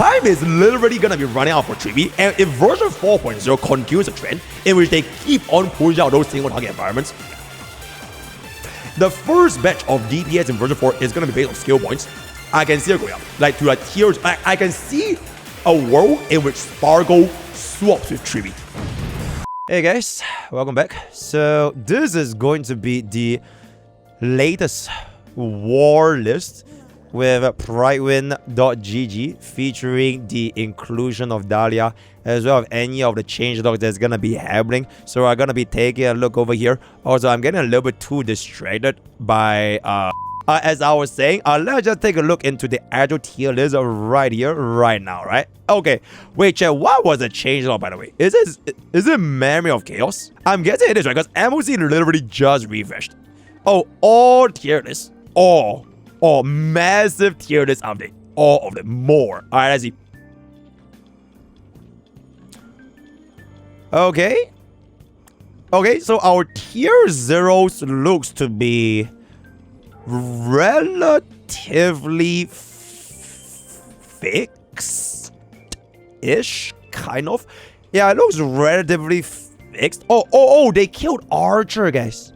time is literally gonna be running out for Tribbie, and if version 4.0 continues a trend in which they keep on pushing out those single target environments, the first batch of DPS in version 4 is gonna be based on skill points. I can see it going up, like to like tiers. I can see a world in which Spargo swaps with Tribbie. Hey guys, welcome back. So this is going to be the latest war list with Prydwen.gg featuring the inclusion of Dahlia as well as any of the changelogs that's gonna be happening. So I'm gonna be taking a look over here. Also, I'm getting a little bit too distracted by as I was saying, let's just take a look into the actual tier list right here, right now, right? Okay, wait, chat, what was the changelog, by the way? Is it Memory of Chaos? I'm guessing it is, right? Because MOC literally just refreshed. Oh, all tier lists. All massive tier list update. All of them. More. Alright, let's see. Okay. Okay, so our tier zeros looks to be relatively fixed-ish, kind of. Yeah, it looks relatively fixed. Oh, they killed Archer, guys.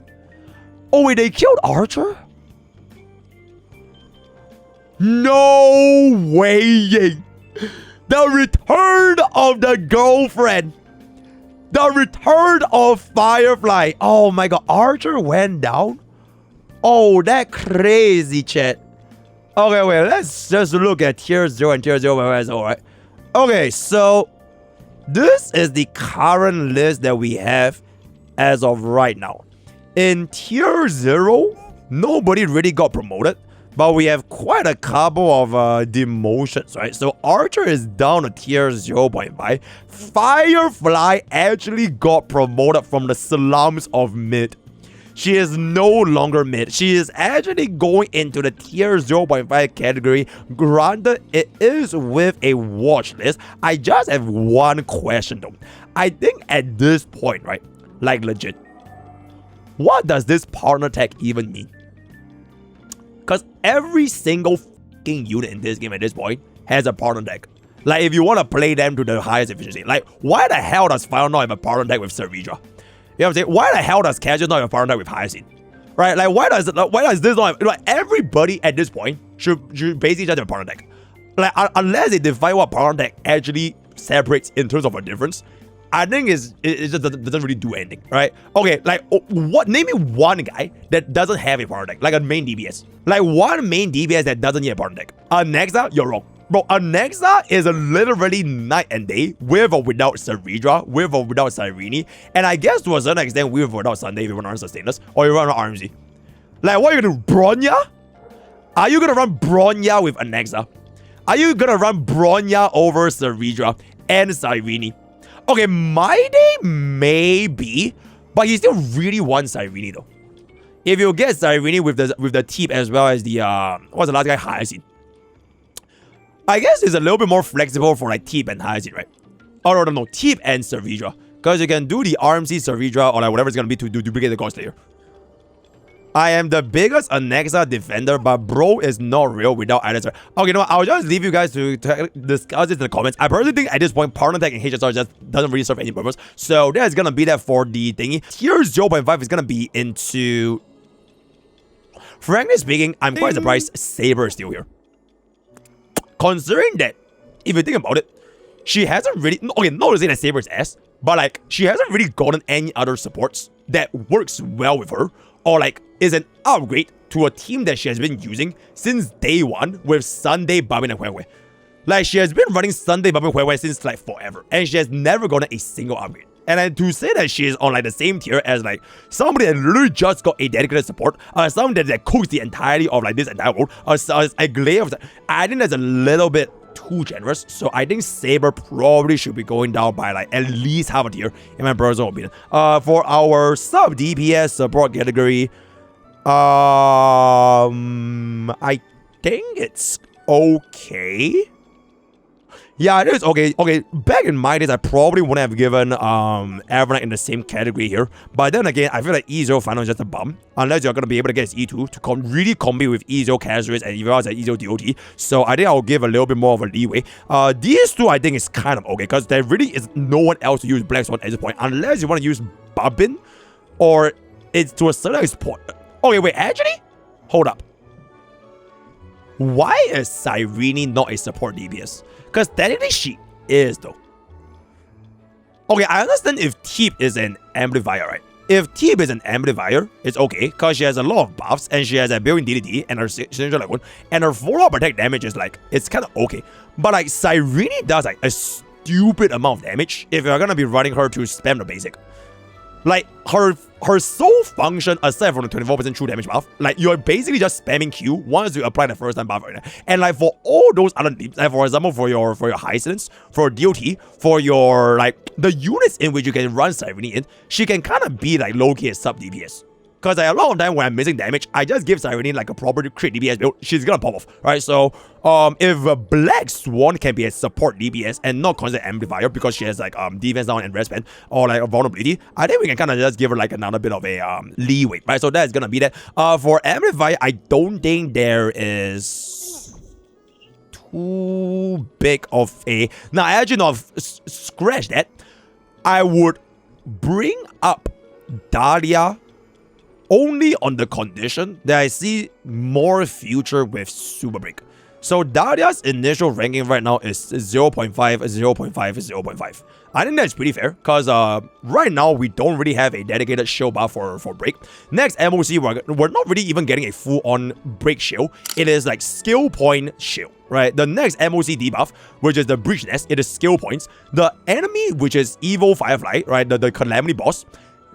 Oh, wait, they killed Archer? No way! The return of the girlfriend. The return of Firefly. Oh my god, Archer went down? Oh, that crazy, chat. Okay, wait, let's just look at tier 0 and tier 0. Alright. Okay, so this is the current list that we have as of right now. In tier 0, nobody really got promoted, but we have quite a couple of demotions, right? So Archer is down to tier 0.5. Firefly actually got promoted from the slums of mid. She is no longer mid. She is actually going into the tier 0.5 category. Granted, it is with a watch list. I just have one question though. I think at this point, right, like legit, what does this partner tag even mean? Because every single fucking unit in this game at this point has a partner tag. Like, if you want to play them to the highest efficiency, like, why the hell does Fire not have a partner tag with Cyrene? You know what I'm saying? Why the hell does Casual not have a partner tag with Hyacinth? Right? Like, why does this not have, like, everybody at this point should basically just have a partner tag. Like, unless they define what partner tag actually separates in terms of a difference, I think it just doesn't really do anything, right? Okay, like, name me one guy that doesn't have a partner tag, like a main DPS. Like, one main DPS that doesn't need a partner tag. Nexa, you're wrong. Bro, Nexa is a literally night and day with or without Cyrene, with or without Cyrene, and I guess to a certain extent with or without Sunday if you run on Sustainers, or you run on RMZ. Like, what are you gonna do? Bronya? Are you gonna run Bronya with Nexa? Are you gonna run Bronya over Cyrene and Cyrene? Okay, my day maybe, but he still really wants Cyrene though. If you get Cyrene with the tip as well as the what's the last guy, Hyacinth, I guess it's a little bit more flexible for like tip and Hyacinth, right? Oh no, tip and Cyrene, because you can do the RMC Cyrene or like whatever it's gonna be to duplicate the cost layer. I am the biggest Nexa defender, but bro is not real without either. Okay, you know what? I'll just leave you guys to discuss this in the comments. I personally think at this point, partner tag and HSR just doesn't really serve any purpose. So that's gonna be that for the thingy. Tier 0.5 is gonna be into... Frankly speaking, I'm quite surprised Saber is still here. Considering that, if you think about it, she hasn't really... Okay, not to say that Saber is ass, but like, she hasn't really gotten any other supports that works well with her, or like is an upgrade to a team that she has been using since day one with Sunday, Babin, and Huehue. Like, she has been running Sunday, Babin, Huehue since like forever, and she has never gotten a single upgrade. And then to say that she is on like the same tier as like somebody that literally just got a dedicated support, somebody that cooks the entirety of like this entire world, a glare of, I think that's a little bit too generous. So I think Saber probably should be going down by like at least half a tier in my personal opinion. For our sub-DPS support category, I think it's okay. Yeah, it is. Okay, back in my days, I probably wouldn't have given Evernight in the same category here. But then again, I feel like E0 final is just a bum. Unless you're going to be able to get his E2 to really compete with E0 Casuals and even as an E0 DOT. So I think I'll give a little bit more of a leeway. These two I think is kind of okay, because there really is no one else to use Black Swan at this point. Unless you want to use Babin, or it's to a certain point. Okay, wait, actually? Hold up. Why is Cyrene not a support DPS? Because technically she is though. Okay, I understand if Teep is an amplifier, right? If Teep is an amplifier, it's okay, because she has a lot of buffs, and she has a built-in DDD, and her signature like one, and her 4-up attack damage is like, it's kind of okay. But like, Cyrene does like a stupid amount of damage if you're gonna be running her to spam the basic. Like, her sole function, aside from the 24% true damage buff, like, you're basically just spamming Q once you apply the first time buff. And like, for all those other teams, like, for example, for your Hyacinths, for DOT, for your, like, the units in which you can run Cyrene in, she can kind of be, like, low-key a sub-DPS. Because like, a lot of time when I'm missing damage, I just give Cyrene like a proper crit DPS build. She's gonna pop off, right? So, if a Black Swan can be a support DPS and not constant amplifier because she has like defense down and respect or like a vulnerability, I think we can kind of just give her like another bit of a leeway, right? So that's gonna be that. For amplifier, I don't think there is too big of a. Now, actually, not scratch that. I would bring up Dahlia only on the condition that I see more future with Super Break. So Dahlia's initial ranking right now is 0.5, 0.5, 0.5. I think that's pretty fair, because right now we don't really have a dedicated shield buff for Break. Next MOC, we're not really even getting a full-on Break shield. It is like skill point shield, right? The next MOC debuff, which is the Breach Nest, it is skill points. The enemy, which is Evil Firefly, right? The Calamity boss,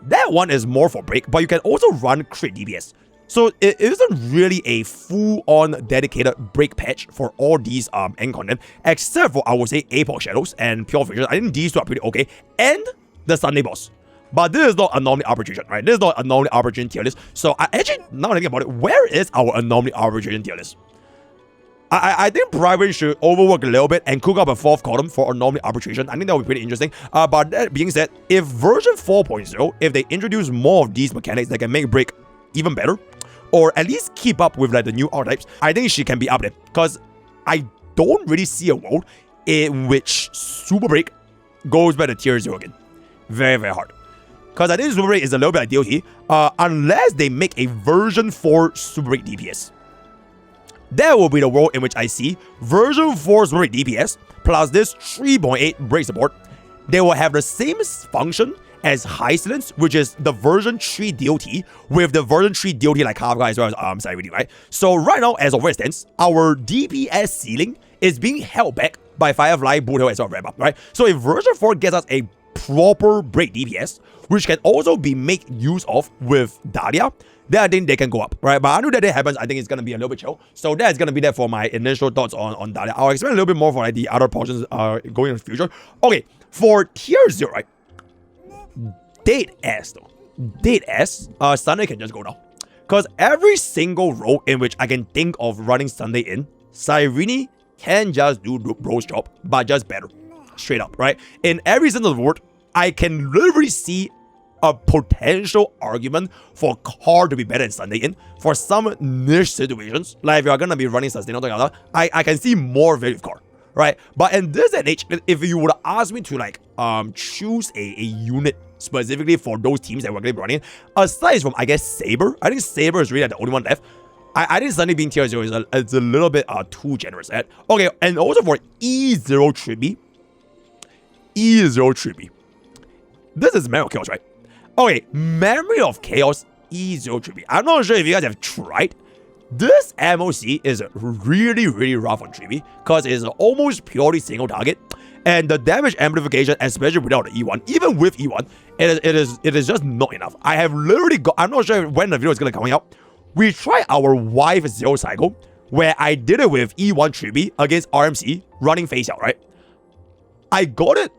that one is more for Break, but you can also run crit DPS. So it isn't really a full-on dedicated Break patch for all these end content, except for, I would say, Apocalyptic Shadows and Pure Features. I think these two are pretty okay, and the Sunday boss. But this is not Anomaly Arbitration, right? This is not Anomaly Arbitration tier list. So I actually, now thinking about it, where is our Anomaly Arbitration tier list? I think Prydwen should overwork a little bit and cook up a 4th column for Anomaly Arbitration. I think that would be pretty interesting. But that being said, if version 4.0, if they introduce more of these mechanics that can make Break even better, or at least keep up with like the new archetypes, I think she can be up there. Because I don't really see a world in which Super Break goes back to tier 0 again. Very, very hard. Because I think Super Break is a little bit like DOT, unless they make a version 4 Super Break DPS. That will be the world in which I see version 4 Super Break DPS plus this 3.8 break support. They will have the same function as Hyacinths, which is the version 3 DOT, with the version 3 DOT like Kafka as well as Cyrene, right? So right now, as of where it stands, our DPS ceiling is being held back by Firefly, Boothill, as well as Rappa, right? So if version 4 gets us a proper break DPS, which can also be made use of with Dahlia, then I think they can go up, right? But until that day happens, I think it's going to be a little bit chill. So that's going to be there for my initial thoughts on Dahlia. I'll explain a little bit more for like the other portions going in the future. Okay, for tier 0, right? Date S though. Date S, Sunday can just go down. Because every single role in which I can think of running Sunday in, Cyrene can just do Bro's job, but just better. Straight up, right? In every sense of the word, I can literally see a potential argument for Car to be better than Sunday in for some niche situations. Like if you're gonna be running Sustain or something like that, I can see more value with Car, right? But in this age, if you would ask me to like choose a unit specifically for those teams that we're gonna be running, aside from I guess Saber, I think Saber is really like the only one left. I think Sunday being tier 0 is a little bit too generous at. Okay, and also for E0 Tribbie. E0 Tribbie. This is Memory of Chaos, right? Okay, Memory of Chaos E0 Tribbie. I'm not sure if you guys have tried. This MOC is really, really rough on Tribbie because it's almost purely single target. And the damage amplification, especially without the E1, even with E1, it is just not enough. I have literally got, I'm not sure when the video is going to come out. We tried our Wife 0 cycle, where I did it with E1 Tribbie against RMC, running Feixiao, right? I got it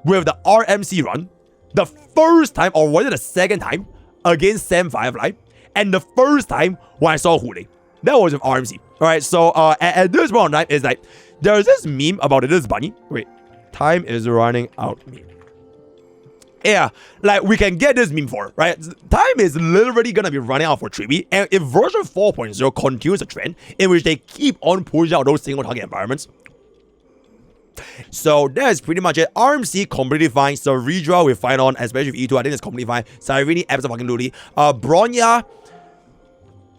with the RMC run, the first time, or was it the second time, against Sam Firefly, and the first time when I saw Hule. That was with RMC. Alright, so at this point in time, it's like, There's this meme about this bunny. Wait, time is running out meme. Yeah, like we can get this meme for, right? Time is literally gonna be running out for Tribbie, and if version 4.0 continues the trend in which they keep on pushing out those single target environments. So that's pretty much it. RMC completely fine. Ceredra with fine on, especially with E2. I think it's completely fine. Cyrene, absolutely. Bronya,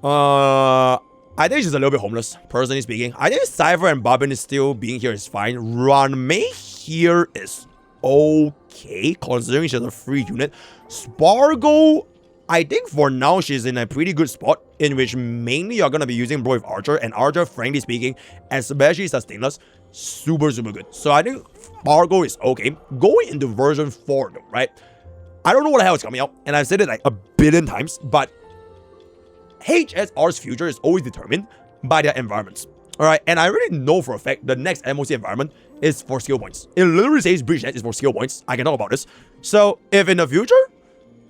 I think she's a little bit homeless, personally speaking. I think Cypher and Bobbin is still being here is fine. Ranmei here is okay, considering she's a free unit. Spargo, I think for now she's in a pretty good spot, in which mainly you're gonna be using Bro with Archer, and Archer, frankly speaking, especially sustainless, super good. So I think Spargo is okay. Going into version 4 though, right? I don't know what the hell is coming out, and I've said it like a billion times, but HSR's future is always determined by their environments. Alright, and I already know for a fact the next MOC environment is for skill points. It literally says Bridgenet is for skill points. I can talk about this. So, if in the future,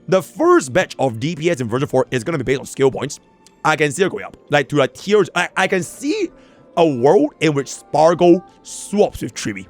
the first batch of DPS in version 4 is going to be based on skill points, I can see it going up. Like, to like tiers. I can see a world in which Spargo swaps with Tribbie.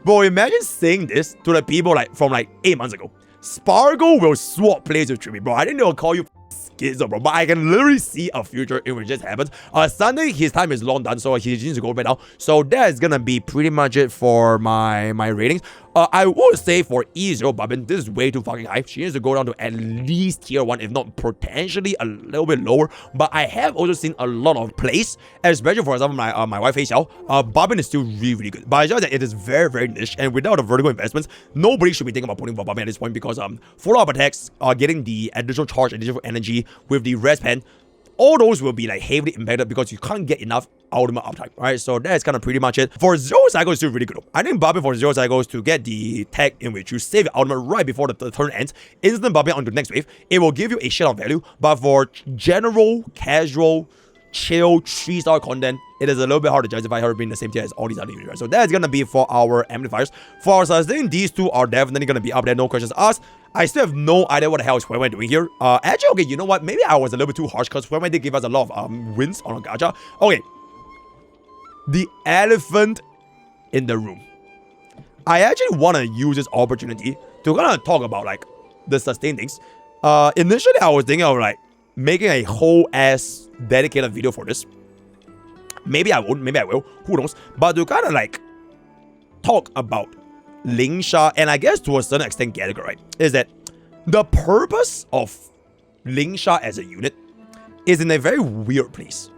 Bro, imagine saying this to the people like from like 8 months ago. Spargo will swap plays with Tribbie, bro. I think they'll call you schizo, bro. But I can literally see a future in which this happens. Sunday, his time is long done, so he needs to go back now. So that is gonna be pretty much it for my ratings. I would say for E0 Bobbin, this is way too fucking high. She needs to go down to at least tier 1, if not potentially a little bit lower. But I have also seen a lot of plays, especially for example my wife Feixiao. Bobbin is still really good. But it's just that it is very niche, and without the vertical investments, nobody should be thinking about putting Bobbin at this point, because follow-up attacks are getting the additional charge, additional energy with the res pen. All those will be like heavily impacted because you can't get enough ultimate uptime, right? So that's kind of pretty much it. For 0 cycles, still really good. I think Bobbin for 0 cycles to get the tag in which you save your ultimate right before the turn ends, instant Bobbin onto the next wave, it will give you a shit of value. But for general, casual, chill, 3-star content, it is a little bit hard to justify her being the same tier as all these other units, right? So that's gonna be for our amplifiers. For our sustain, these two are definitely gonna be up there, no questions asked. I still have no idea what the hell is Prydwen doing here. Actually, okay, you know what? Maybe I was a little bit too harsh because Prydwen did give us a lot of wins on a gacha. Okay. The elephant in the room. I actually want to use this opportunity to kind of talk about like the sustain things. Initially, I was thinking of like making a whole ass dedicated video for this. Maybe I won't, maybe I will, who knows. But to kind of like talk about Lingsha, and I guess to a certain extent Gallagher, right, is that the purpose of Lingsha as a unit is in a very weird place.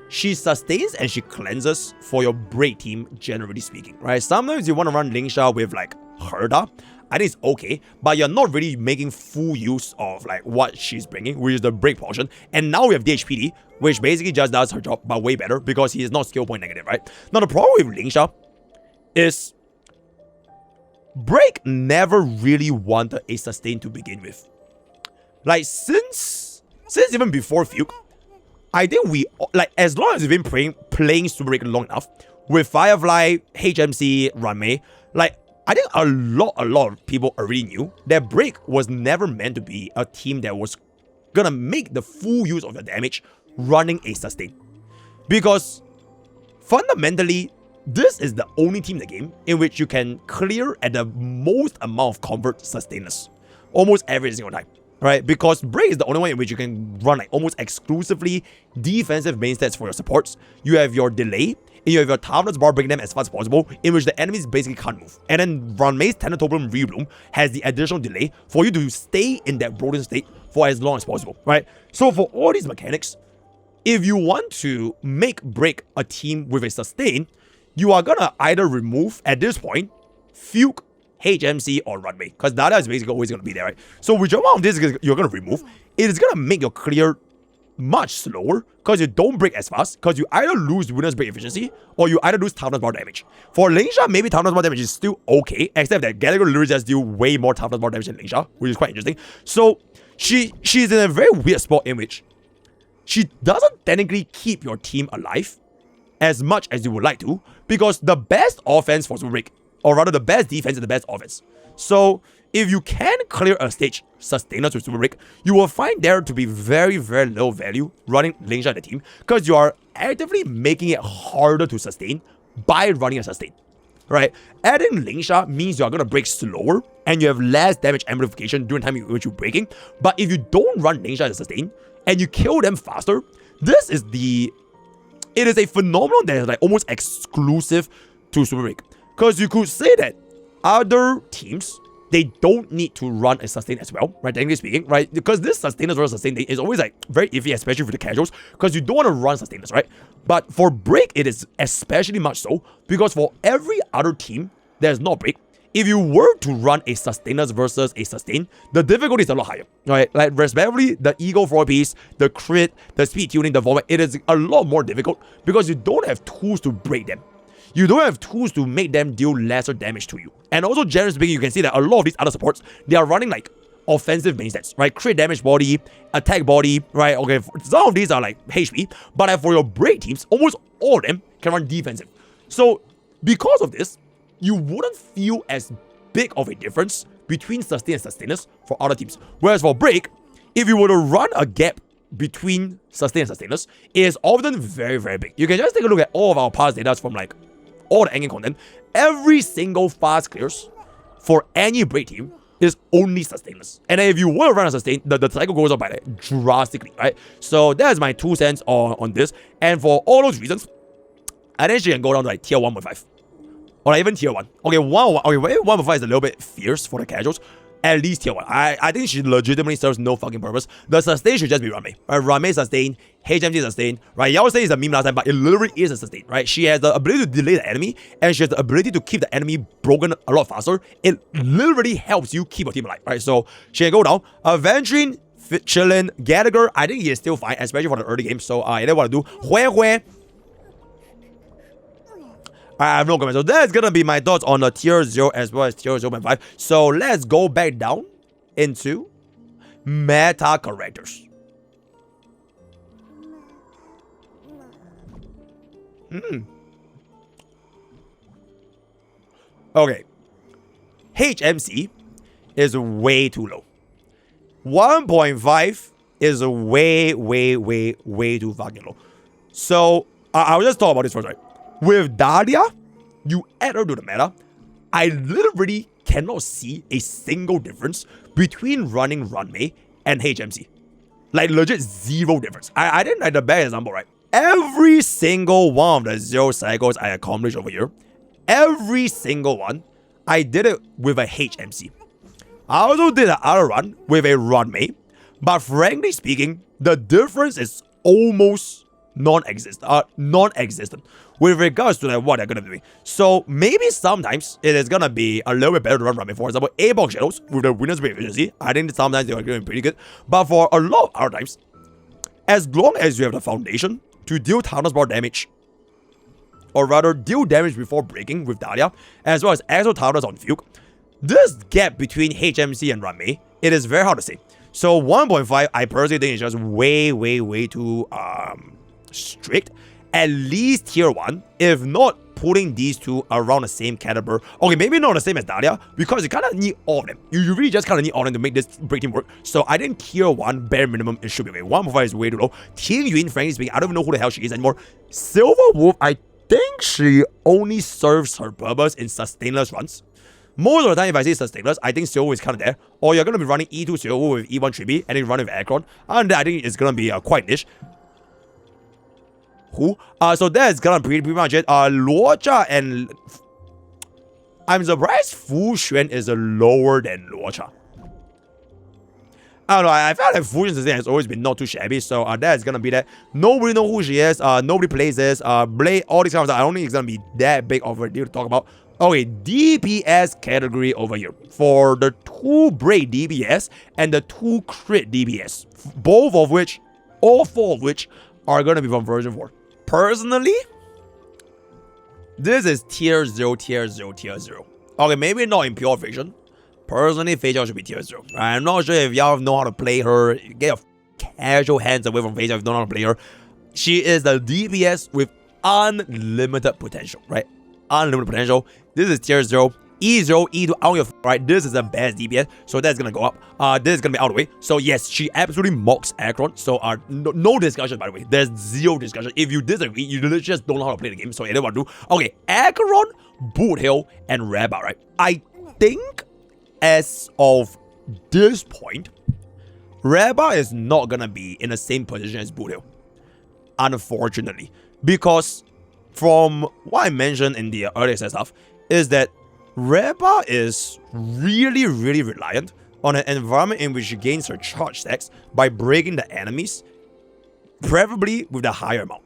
She sustains and she cleanses for your break team, generally speaking, right? Sometimes you want to run Lingsha with like Herda. I think it's okay, but you're not really making full use of like what she's bringing, which is the break portion. And now we have DHPD, which basically just does her job, but way better because he is not skill point negative, right? Now the problem with Lingsha is Break never really wanted a sustain to begin with. Like since even before Fuke, I think we like as long as we've been playing Super Break long enough with Firefly, HMC, Ranmei, like I think a lot of people already knew that Break was never meant to be a team that was gonna make the full use of your damage running a sustain. Because fundamentally, this is the only team in the game in which you can clear at the most amount of convert sustainers almost every single time, right? Because Break is the only one in which you can run like almost exclusively defensive main stats for your supports. You have your delay, and you have your toughness bar, breaking them as fast as possible, in which the enemies basically can't move. And then Ranmei's Thanatopium Rebloom has the additional delay for you to stay in that broken state for as long as possible, right? So for all these mechanics, if you want to make Break a team with a sustain, you are gonna either remove, at this point, Fuke, HMC, or Ranmei. Because Dahlia is basically always gonna be there, right? So whichever one of these you're gonna remove, it is gonna make your clear much slower because you don't break as fast, because you either lose winner's break efficiency or you either lose toughness bar damage. For Lingsha, maybe toughness bar damage is still okay, except that Gallagher literally just deal way more toughness bar damage than Lingsha, which is quite interesting. So she's in a very weird spot in which she doesn't technically keep your team alive as much as you would like to, because the best offense for Super Break or rather the best defense and the best offense. So if you can clear a stage sustainers with Super Break, you will find there to be very, very low value running Lingsha in the team, because you are actively making it harder to sustain by running a sustain. Right? Adding Lingsha means you are going to break slower and you have less damage amplification during the time in which you're breaking. But if you don't run Lingsha as a sustain and you kill them faster, it is a phenomenon that is like almost exclusive to Super Break. Because you could say that other teams, they don't need to run a sustain as well, right? Technically speaking, right? Because this sustainers versus sustain is always like very iffy, especially for the casuals, because you don't want to run sustainers, right? But for Break, it is especially much so, because for every other team there's not Break, if you were to run a sustainers versus a sustain, the difficulty is a lot higher, right? Like respectively, the Eagle 4-piece, the crit, the speed tuning, the vomit, it is a lot more difficult because you don't have tools to break them. You don't have tools to make them deal lesser damage to you. And also, generally speaking, you can see that a lot of these other supports, they are running like offensive main stats, right? Crit damage body, attack body, right? Okay, some of these are like HP, but for your break teams, almost all of them can run defensive. So because of this, you wouldn't feel as big of a difference between sustain and sustainers for other teams. Whereas for break, if you were to run a gap between sustain and sustainers, it is often very, very big. You can just take a look at all of our past data from like all the endgame content. Every single fast clears for any break team is only sustainers. And then if you were to run a sustain, the cycle goes up by like drastically, right? So that's my 2 cents on this. And for all those reasons, I think she can go down to like tier 1.5. Or even tier 1. Okay, 1.5 is a little bit fierce for the casuals. At least tier 1. I think she legitimately serves no fucking purpose. The sustain should just be Runmei. Right? Runmei sustain, HMC sustain. Right? Yao say is a meme last time, but it literally is a sustain. Right? She has the ability to delay the enemy, and she has the ability to keep the enemy broken a lot faster. It literally helps you keep your team alive. Right? So she can go down. Aventurine, chillin', Gallagher, I think he is still fine, especially for the early game. So I don't want to do Hue. I have no comments. So that's gonna be my thoughts on the tier 0 as well as tier 0.5. So let's go back down into meta characters. Okay. HMC is way too low. 1.5 is way too fucking low. So I'll just talk about this first, right? With Dahlia, you add her to the meta, I literally cannot see a single difference between running Runmei and HMC. Like legit zero difference. I didn't like the best example, right? Every single one of the 0 cycles I accomplished over here, every single one, I did it with a HMC. I also did another run with a Runmei, but frankly speaking, the difference is almost non-existent with regards to like what they're gonna be doing. So maybe sometimes it is gonna be a little bit better to run Runmei. For example, Apocalyptic Shadows with the Winner's Break efficiency, I think sometimes they are doing pretty good. But for a lot of other times, as long as you have the foundation to deal Thanos bar damage, or rather deal damage before breaking with Dahlia, as well as Exo Thanos on Fugue, this gap between HMC and Runmei, it is very hard to say. So 1.5, I personally think is just way too strict. At least tier 1, if not putting these two around the same caliber. Okay, maybe not the same as Dahlia, because you kind of need all of them. You really just kind of need all of them to make this break team work. So I think tier 1, bare minimum, it should be okay. 1.5 is way too low. Team Yun, frankly speaking, I don't even know who the hell she is anymore. Silver Wolf, I think she only serves her purpose in sustainless runs. Most of the time, if I say sustainless, I think Silver is kind of there. Or you're going to be running E2 Silver with E1 Tribbie, and then run with Akron. And I think it's going to be quite niche. Who? So that's gonna be pretty much it. Luocha and I'm surprised Fu Xuan is lower than Luocha. I don't know. I felt like Fu Xuan has always been not too shabby, so that's gonna be that. Nobody knows who she is. Nobody plays this. Blade, all these kind of stuff. I don't think it's gonna be that big of a deal to talk about. Okay, DPS category over here for the 2 Braid DPS and the 2 Crit DPS, both of which, all 4 of which, are gonna be from version 4. Personally, this is tier 0, tier 0, tier 0. Okay, maybe not in pure fiction. Personally, Feixiao should be tier 0. I'm not sure if y'all know how to play her. Get your casual hands away from Feixiao if you don't know how to play her. She is the DPS with unlimited potential, right? unlimited potential. This is tier 0. E0, E2, I don't give a fuck, right? This is the best DPS, so that's gonna go up. This is gonna be out of the way. So yes, she absolutely mocks Aggron. So no discussion, by the way. There's zero discussion. If you disagree, you literally just don't know how to play the game. So you know what to do. Okay, Aggron, Boothill, and Rappa, right? I think as of this point, Rappa is not gonna be in the same position as Boothill, unfortunately, because from what I mentioned in the earlier stuff is that Rappa is really reliant on an environment in which she gains her charge stacks by breaking the enemies, preferably with a higher amount.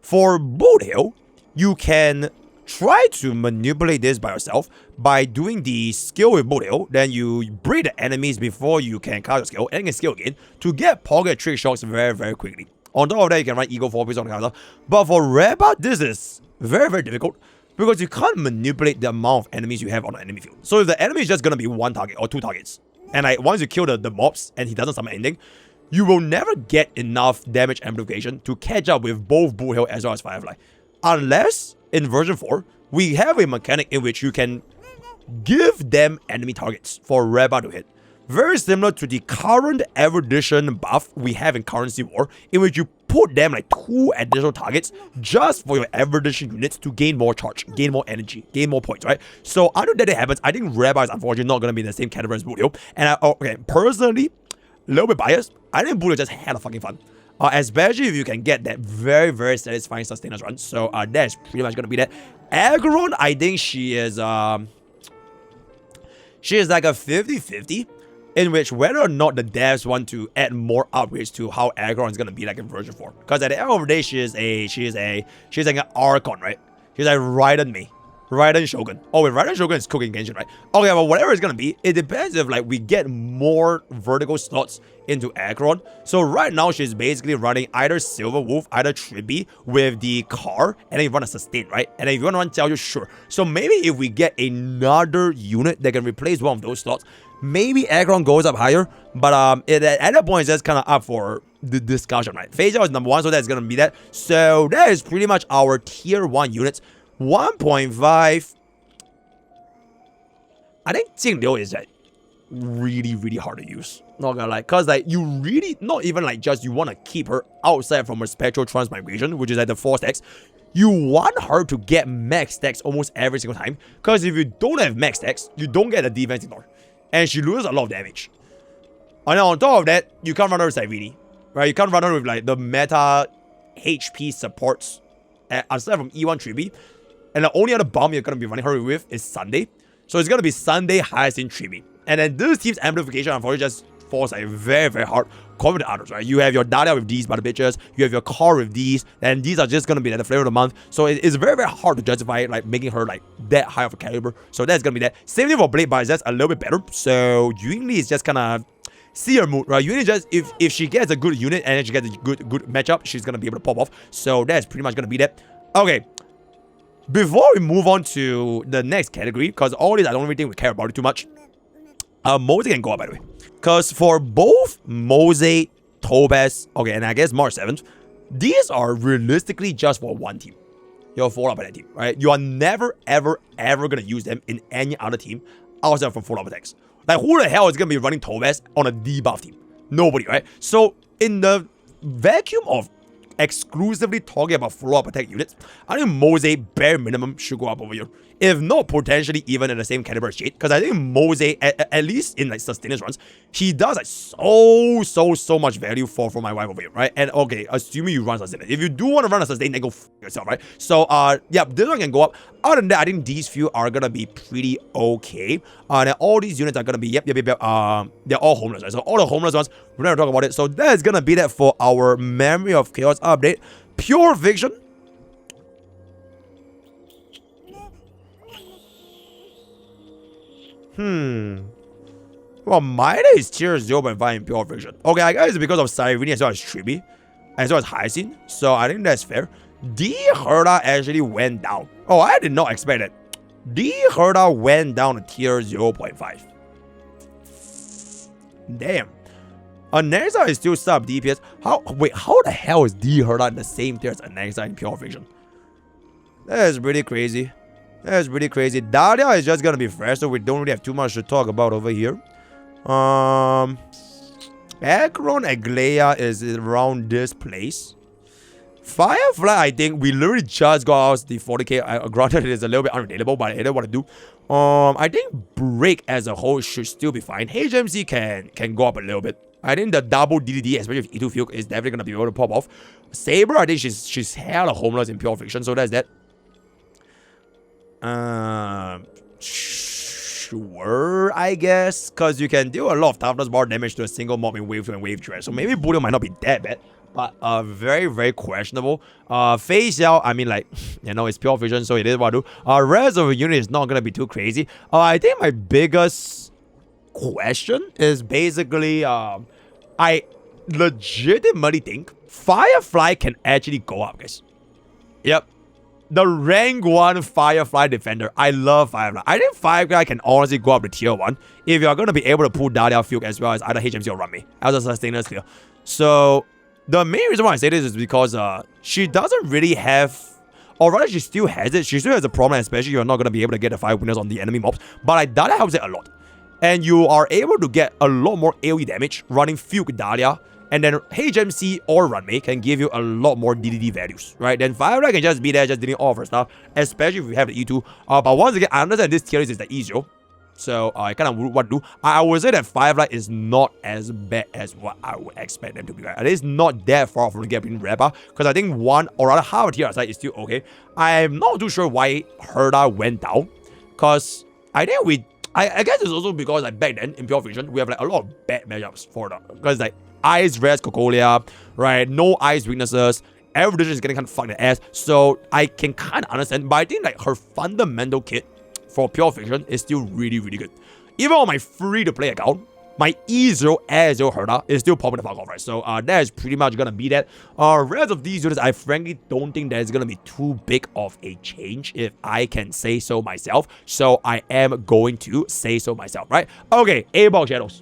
For Boothill, you can try to manipulate this by yourself by doing the skill with Boothill, then you break the enemies before you can cast your skill, and you can skill again to get Pokke trick shots very quickly. On top of that, you can run Ego 4 pieces on the counter. But for Rappa, this is very difficult, because you can't manipulate the amount of enemies you have on the enemy field. So if the enemy is just gonna be 1 target or 2 targets, and like once you kill the mobs and he doesn't summon anything, you will never get enough damage amplification to catch up with both Boothill as well as Firefly. Unless, in version 4, we have a mechanic in which you can give them enemy targets for Rappa to hit. Very similar to the current erudition buff we have in Currency War, in which you put them like 2 additional targets just for your erudition units to gain more charge, gain more energy, gain more points, right? So until that happens, I think Rappa is unfortunately not going to be in the same category as Boothill. And okay, personally, a little bit biased, I think Boothill just had a fucking fun. Especially if you can get that very satisfying sustainers run. So that's pretty much going to be that. Aggron, I think she is like a 50-50. In which whether or not the devs want to add more upgrades to how Aggron is gonna be like in version 4. Because at the end of the day, she's like an Archon, right? She's like Raiden Shogun. Oh wait, Raiden Shogun is cooking Genshin, right? Okay, but whatever it's gonna be, it depends if like we get more vertical slots into Aggron. So right now she's basically running either Silver Wolf, either Tribbie with the car, and then you run a sustain, right? And then if you want to run Xiao, sure. So maybe if we get another unit that can replace one of those slots, maybe Aggron goes up higher, but at that point, it's just kind of up for the discussion, right? Feixiao is number 1, so that's going to be that. So that is pretty much our tier 1 units. 1.5. I think Jingliu is like really hard to use. Not gonna lie, because like you really, not even like just you want to keep her outside from her spectral transmigration, which is like the 4 stacks. You want her to get max stacks almost every single time, because if you don't have max stacks, you don't get the defense ignore. And she loses a lot of damage. And then on top of that, you can't run her with Cyrene, right? You can't run her with like the meta HP supports aside from E1 Tribbie. And the only other bomb you're going to be running her with is Sunday. So it's going to be Sunday highest in Tribbie. And then this team's amplification unfortunately just falls like very hard compared to others, right? You have your Dahlia with these butter bitches, you have your car with these, and these are just gonna be like the flavor of the month. So it's very hard to justify like making her like that high of a caliber. So that's gonna be that. Same thing for Blade, but it's just a little bit better. So Yunli is just kind of see her mood, right? Yunli just if she gets a good unit and she gets a good matchup, she's gonna be able to pop off. So that's pretty much gonna be that. Okay. Before we move on to the next category, because all these I don't really think we care about it too much. Mose can go up, by the way. Because for both Mose, Topaz, okay, and I guess March 7th, these are realistically just for one team. You're 4 up by that team, right? You are never, ever gonna use them in any other team outside from 4 up attacks. Like, who the hell is gonna be running Topaz on a debuff team? Nobody, right? So, in the vacuum of exclusively talking about 4 up attack units, I think Mose bare minimum should go up over here. If not potentially even in the same caliber as Jade, because I think Mose, at least in like sustainers runs, he does like so much value for my wife over here, right? And okay, assuming you run sustain. If you do want to run a sustain, then go f yourself, right? So yeah, this one can go up. Other than that, I think these few are gonna be pretty okay. And all these units are gonna be yep, they're all homeless, right? So all the homeless ones, we're not gonna talk about it. So that's gonna be that for our Memory of Chaos update. Pure Fiction. Well, mine is tier 0.5 in Pure Fiction. Okay, I guess it's because of Cyrene as well as Tribbie, as well as Hyacinth. So I think that's fair. D Herda actually went down. Oh, I did not expect it. D Herda went down to tier 0.5. Damn. Anexa is still sub-DPS. Wait, how the hell is D Herda in the same tier as Anexa in Pure Fiction? That is pretty crazy. That's pretty crazy. Dahlia is just gonna be fresh, so we don't really have too much to talk about over here. Akron Aglaya is around this place. Firefly, I think we literally just got out the 40k. Granted, it is a little bit unrelatable, but I don't want to do. I think Break as a whole should still be fine. HMC can go up a little bit. I think the double DDD, especially if E2 Fuke, is definitely gonna be able to pop off. Saber, I think she's hella homeless in pure fiction, so that's that. Sure, I guess, because you can do a lot of toughness bar damage to a single mob in wave 2 and wave 3. So maybe Boothill might not be that bad, but very, very questionable. Feixiao, I mean, like, you know, it's pure vision, so it is what I do. Rest of the unit is not gonna be too crazy. I think my biggest question is basically, I legitimately think Firefly can actually go up, guys. Yep. The rank 1 Firefly defender. I love Firefly. I think Firefly can honestly go up to tier 1 if you're going to be able to pull Dahlia Fuke as well as either HMC or Run Me as a sustainer clear. So, the main reason why I say this is because she doesn't really have, or rather she still has it. She still has a problem, especially you're not going to be able to get the 5 winners on the enemy mobs. But like, Dahlia helps it a lot. And you are able to get a lot more AoE damage running Fuke Dahlia. And then HMC or Runmate can give you a lot more DDD values, right? Then Firefly can just be there, just doing all of her stuff, especially if you have the E2. But once again, I understand this tier list is the easier. So I kind of what to do. I would say that Firefly is not as bad as what I would expect them to be. Right? It is not that far from the gap in Rappa, because I think one or rather half a tier aside is still okay. I'm not too sure why Herda went down, because I think I guess it's also because like back then in Pure Fiction we have like a lot of bad matchups for that, because like Ice Rest Cocolia, right? No ice weaknesses. Every is getting kind of fucked in the ass. So I can kind of understand. But I think like her fundamental kit for Pure Fiction is still really, really good. Even on my free-to-play account, my E0 A0 Herda is still popping the fuck off, right? So that is pretty much gonna be that. Rest of these units, I frankly don't think there's gonna be too big of a change, if I can say so myself. So I am going to say so myself, right? Okay, A-Box Shadows.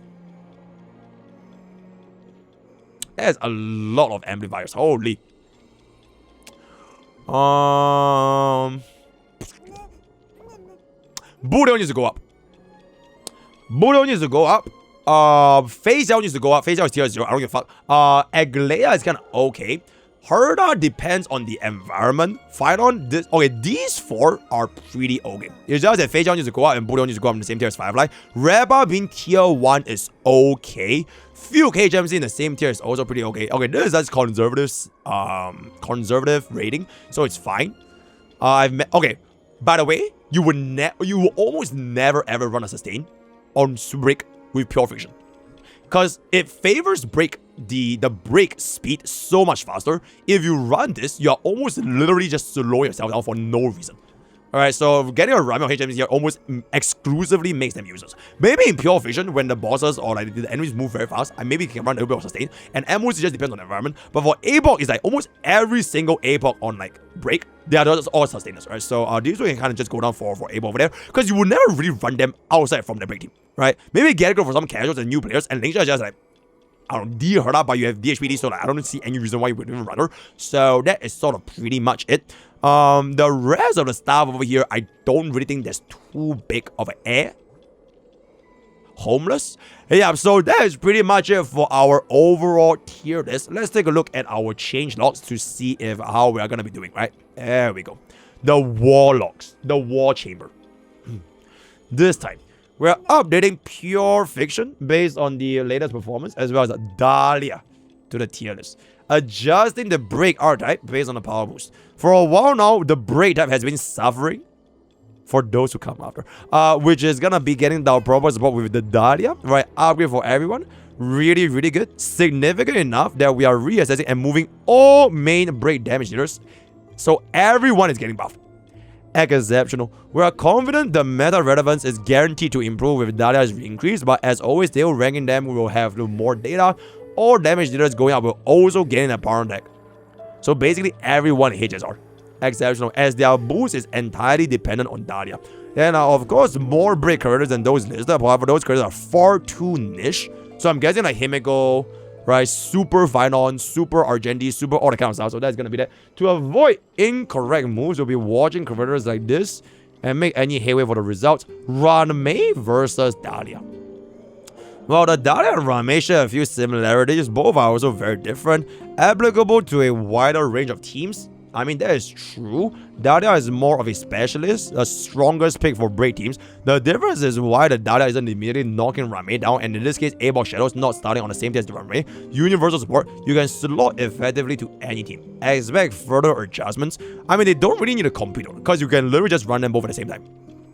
There's a lot of amplifiers. Holy. Boothill needs to go up. Boothill needs to go up. Feixiao needs to go up. Feixiao is tier 0. I don't give a fuck. Aglaya is kind of okay. Herda depends on the environment. Phyton, this okay, these 4 are pretty okay. It's just that Feixiao needs to go up and Boothill needs to go up in the same tier as Firefly. Rappa being tier 1 is okay. Fuke HMC in the same tier is also pretty okay. Okay, this is just conservative rating, so it's fine. Okay, by the way, you will almost never ever run a sustain on break with Pure Fiction, because it favors break the break speed so much faster. If you run this, you're almost literally just slowing yourself down for no reason. Alright, so getting a run on HMC here almost exclusively makes them users. Maybe in Pure Fiction, when the bosses or like the enemies move very fast, I maybe can run a little bit of sustain, and ammo just depends on the environment. But for APOC, it's like almost every single APOC on like break, they are just all sustainers, right? So these two can kind of just go down for APOC over there, because you will never really run them outside from the break team, right? Maybe get it for some casuals and new players, and Lingsha is just like, I don't know, D Herda, but you have DHPD, so like, I don't see any reason why you would even run her. So that is sort of pretty much it. The rest of the stuff over here, I don't really think there's too big of an air. Homeless. Yeah, so that is pretty much it for our overall tier list. Let's take a look at our changelogs to see if how we are gonna be doing, right? There we go. The warlocks, the war chamber. This time, we're updating Pure Fiction based on the latest performance, as well as Dahlia to the tier list. Adjusting the break archetype based on the power boost. For a while now, the break type has been suffering for those who come after, which is gonna be getting the proper support with the Dahlia, right? Upgrade for everyone. Really, really good. Significant enough that we are reassessing and moving all main break damage dealers, so everyone is getting buffed. Exceptional. We are confident the meta relevance is guaranteed to improve with Dahlia's increase, but as always, still ranking them, we will have more data. All damage dealers going up will also gain a power deck. So basically, everyone hits HSR. Exceptional, as their boost is entirely dependent on Dahlia. And of course, more break characters than those listed. However, those characters are far too niche. So I'm guessing like Himiko, right? Super Phyton, Super Argenti, Super all the kind of stuff. So that's gonna be that. To avoid incorrect moves, we'll be watching converters like this and make any headway for the results. Ranmei versus Dahlia. Well, the Dahlia and Ranmei share a few similarities. Both are also very different, applicable to a wider range of teams. I mean, that is true. Dahlia is more of a specialist, the strongest pick for break teams. The difference is why the Dahlia isn't immediately knocking Ranmei down, and in this case, Apocalyptic Shadow is not starting on the same team as the Ranmei. Universal support, you can slot effectively to any team. Expect further adjustments. I mean, they don't really need to compete on, because you can literally just run them both at the same time.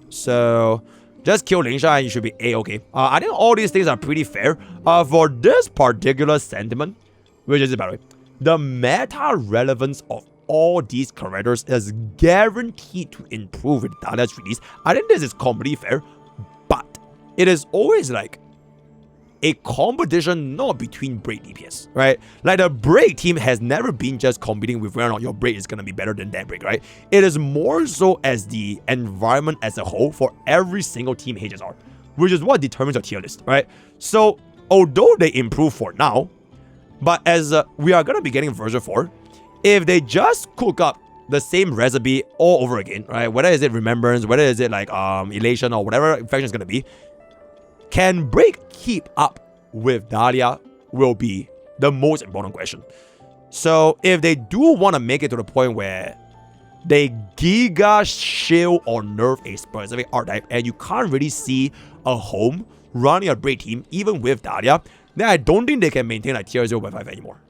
So just kill Lingsha and you should be A-okay. I think all these things are pretty fair. For this particular sentiment, which is, by the way, the meta relevance of all these characters is guaranteed to improve with Dahlia's release. I think this is completely fair, but it is always like a competition not between break DPS, right? Like the break team has never been just competing with whether or not your break is going to be better than that break, right? It is more so as the environment as a whole for every single team HSR, which is what determines your tier list, right? So although they improve for now, but as we are going to be getting version 4, if they just cook up the same recipe all over again, right? Whether is it Remembrance, whether is it like Elation or whatever faction is going to be, can Break keep up with Dahlia will be the most important question. So if they do want to make it to the point where they giga shield or nerf a specific archetype and you can't really see a home running a Break team even with Dahlia, then I don't think they can maintain like tier 0.5 anymore.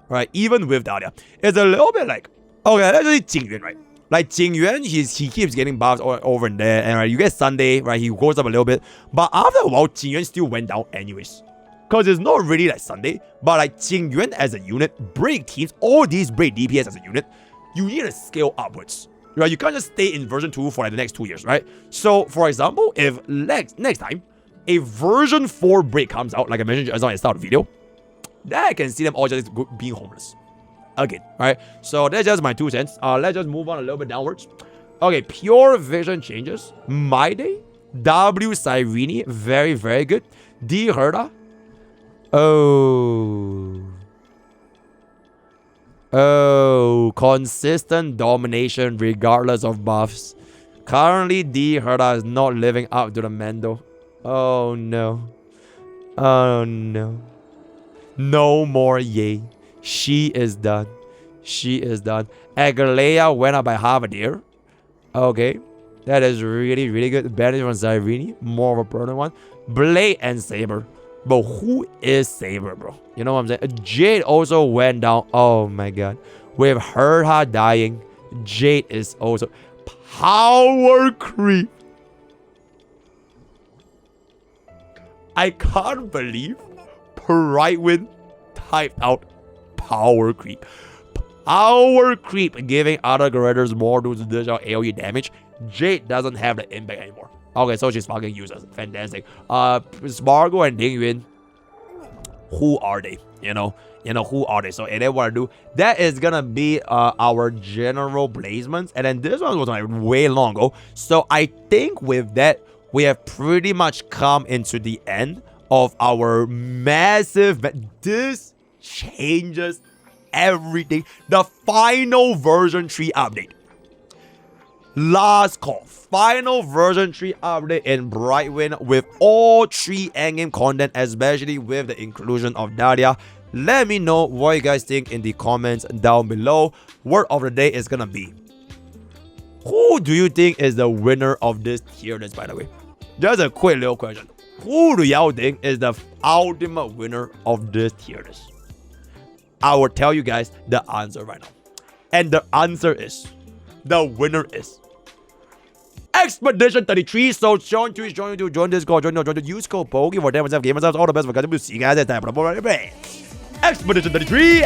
Right, even with Dahlia, it's a little bit like, okay, let's say Jingyuan, right? Like Jingyuan, he keeps getting buffs over and there, and right, you get Sunday, right? He goes up a little bit, but after a while, Jingyuan still went down anyways, because it's not really like Sunday, but like Jingyuan as a unit, break teams, all these break DPS as a unit, you need to scale upwards, right? You can't just stay in version 2 for like the next 2 years, right? So, for example, if next time a version 4 break comes out, like I mentioned just at the start of the video, then I can see them all just being homeless again, right? So that's just my 2 cents. Let's just move on a little bit downwards. Okay, pure vision changes. My Day, W Cyrene, very, very good. D Herda. Oh, consistent domination regardless of buffs. Currently, D Herda is not living up to the Mendo. Oh no. Oh no. No more yay. She is done. She is done. Agalea went up by half a deer. Okay. That is really, really good. Better from Cyrene. More of a permanent one. Blade and Saber. But who is Saber, bro? You know what I'm saying? Jade also went down. Oh my god. With her dying, Jade is also power creep. I can't believe Prydwen typed out power creep. Power creep giving other characters more to dish out AoE damage. Jade doesn't have the impact anymore. Okay, so she's fucking useless. Fantastic. Spargo and Dingyuan, who are they? You know who are they? So if they want to do that, is gonna be our general placements, and then this one was like way long ago. So I think with that we have pretty much come into the end of our massive. This changes everything. The final version 3 update. Last call. Final version 3 update in Prydwen with all 3 endgame content, especially with the inclusion of Dahlia. Let me know what you guys think in the comments down below. Word of the day is gonna be, who do you think is the winner of this tier list, by the way? Just a quick little question. Who do y'all think is the ultimate winner of this tier list? I will tell you guys the answer right now. And the answer is, the winner is Expedition 33. So join Discord, join use code Pokke for 10% game yourselves all the best for guys. We'll see you guys at that. Expedition 33.